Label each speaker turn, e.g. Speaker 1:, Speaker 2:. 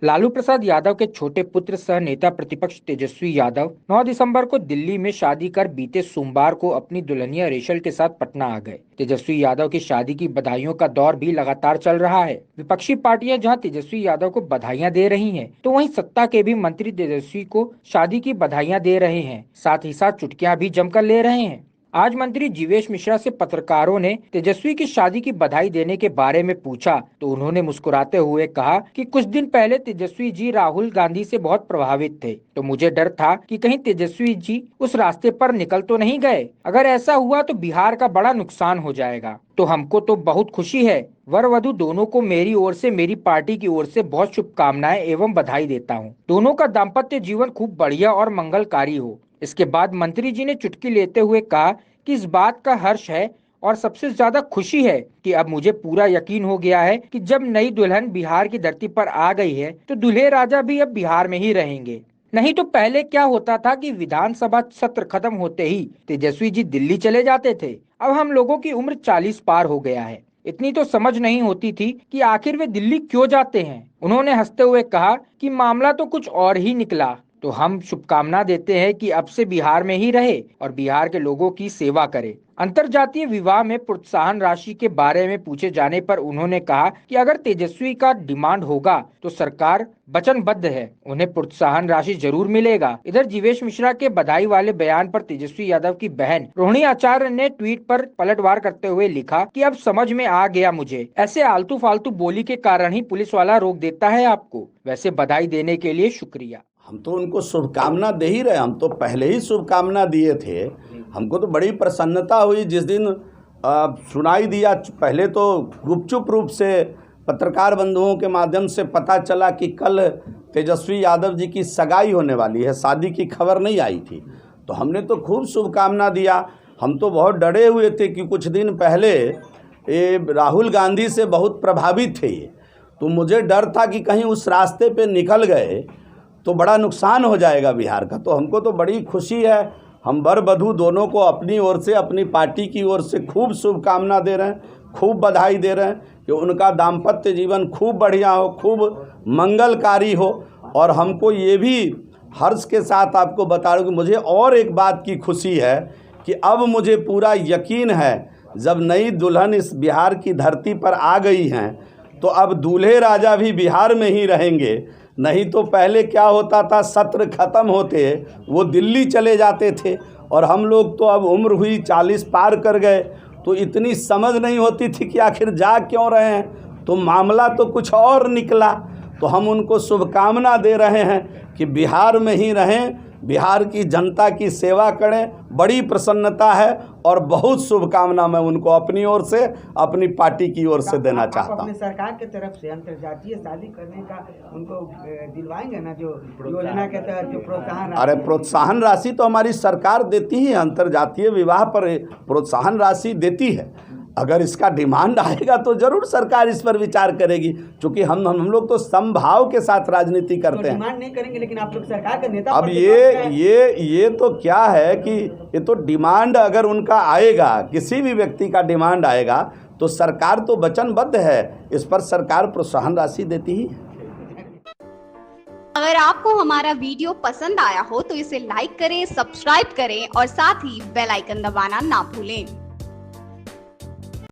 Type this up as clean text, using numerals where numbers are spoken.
Speaker 1: लालू प्रसाद यादव के छोटे पुत्र सह नेता प्रतिपक्ष तेजस्वी यादव 9 दिसंबर को दिल्ली में शादी कर बीते सोमवार को अपनी दुल्हनिया रेशल के साथ पटना आ गए। तेजस्वी यादव की शादी की बधाइयों का दौर भी लगातार चल रहा है। विपक्षी पार्टियां जहां तेजस्वी यादव को बधाइयां दे रही हैं, तो वहीं सत्ता के भी मंत्री तेजस्वी को शादी की बधाइयां दे रहे हैं, साथ ही साथ चुटकियां भी जमकर ले रहे हैं। आज मंत्री जीवेश मिश्रा से पत्रकारों ने तेजस्वी की शादी की बधाई देने के बारे में पूछा तो उन्होंने मुस्कुराते हुए कहा कि कुछ दिन पहले तेजस्वी जी राहुल गांधी से बहुत प्रभावित थे, तो मुझे डर था कि कहीं तेजस्वी जी उस रास्ते पर निकल तो नहीं गए। अगर ऐसा हुआ तो बिहार का बड़ा नुकसान हो जाएगा। तो हमको तो बहुत खुशी है। वर वधु दोनों को मेरी ओर से, मेरी पार्टी की ओर से बहुत शुभकामनाएं एवं बधाई देता हूँ। दोनों का दाम्पत्य जीवन खूब बढ़िया और मंगलकारी हो। इसके बाद मंत्री जी ने चुटकी लेते हुए कहा कि इस बात का हर्ष है और सबसे ज्यादा खुशी है कि अब मुझे पूरा यकीन हो गया है कि जब नई दुल्हन बिहार की धरती पर आ गई है तो दूल्हे राजा भी अब बिहार में ही रहेंगे। नहीं तो पहले क्या होता था कि विधानसभा सत्र खत्म होते ही तेजस्वी जी दिल्ली चले जाते थे। अब हम लोगों की उम्र 40 पार हो गया है। इतनी तो समझ नहीं होती थी कि आखिर वे दिल्ली क्यों जाते हैं। उन्होंने हंसते हुए कहा कि मामला तो कुछ और ही निकला। तो हम शुभकामना देते हैं कि अब से बिहार में ही रहे और बिहार के लोगों की सेवा करे। अंतरजातीय विवाह में प्रोत्साहन राशि के बारे में पूछे जाने पर उन्होंने कहा कि अगर तेजस्वी का डिमांड होगा तो सरकार वचनबद्ध है, उन्हें प्रोत्साहन राशि जरूर मिलेगा। इधर जीवेश मिश्रा के बधाई वाले बयान पर तेजस्वी यादव की बहन रोहिणी आचार्य ने ट्वीट पर पलटवार करते हुए लिखा कि अब समझ में आ गया मुझे, ऐसे आलतू फालतू बोली के कारण ही पुलिस वाला रोक देता है आपको। वैसे बधाई देने के लिए शुक्रिया।
Speaker 2: हम तो उनको शुभकामना दे ही रहे, हम तो पहले ही शुभकामना दिए थे। हमको तो बड़ी प्रसन्नता हुई जिस दिन सुनाई दिया। पहले तो गुपचुप रूप से पत्रकार बंधुओं के माध्यम से पता चला कि कल तेजस्वी यादव जी की सगाई होने वाली है, शादी की खबर नहीं आई थी, तो हमने तो खूब शुभकामना दिया। हम तो बहुत डरे हुए थे कि कुछ दिन पहले ये राहुल गांधी से बहुत प्रभावित थे, तो मुझे डर था कि कहीं उस रास्ते पे निकल गए तो बड़ा नुकसान हो जाएगा बिहार का। तो हमको तो बड़ी खुशी है। हम वर वधू दोनों को अपनी ओर से, अपनी पार्टी की ओर से खूब शुभकामना दे रहे हैं, खूब बधाई दे रहे हैं कि उनका दाम्पत्य जीवन खूब बढ़िया हो, खूब मंगलकारी हो। और हमको ये भी हर्ष के साथ आपको बता रहा हूँ कि मुझे और एक बात की खुशी है कि अब मुझे पूरा यकीन है जब नई दुल्हन इस बिहार की धरती पर आ गई हैं तो अब दूल्हे राजा भी बिहार में ही रहेंगे। नहीं तो पहले क्या होता था, सत्र खत्म होते वो दिल्ली चले जाते थे और हम लोग तो अब उम्र हुई 40 पार कर गए, तो इतनी समझ नहीं होती थी कि आखिर जा क्यों रहे हैं, तो मामला तो कुछ और निकला। तो हम उनको शुभकामना दे रहे हैं कि बिहार में ही रहें, बिहार की जनता की सेवा करें। बड़ी प्रसन्नता है और बहुत शुभकामना मैं उनको अपनी ओर से, अपनी पार्टी की ओर से देना चाहता हूँ।
Speaker 3: अपने सरकार की तरफ से अंतर्जातीय शादी करने का उनको दिलवाएंगे ना, जो योजना के तहत जो प्रोत्साहन?
Speaker 2: अरे प्रोत्साहन राशि तो हमारी सरकार देती ही है, अंतर्जातीय विवाह पर प्रोत्साहन राशि देती है। अगर इसका डिमांड आएगा तो जरूर सरकार इस पर विचार करेगी, क्योंकि हम लोग तो समभाव के साथ राजनीति करते हैं।
Speaker 3: डिमांड नहीं करेंगे, लेकिन आप लोग सरकार के नेता।
Speaker 2: अब ये तो क्या है कि ये तो डिमांड अगर उनका आएगा, किसी भी व्यक्ति का डिमांड आएगा तो सरकार तो वचनबद्ध है, इस पर सरकार प्रोत्साहन राशि देती ही है।
Speaker 4: अगर आपको हमारा वीडियो पसंद आया हो तो इसे लाइक करें, सब्सक्राइब करें और साथ ही बेल आइकन दबाना ना भूलें।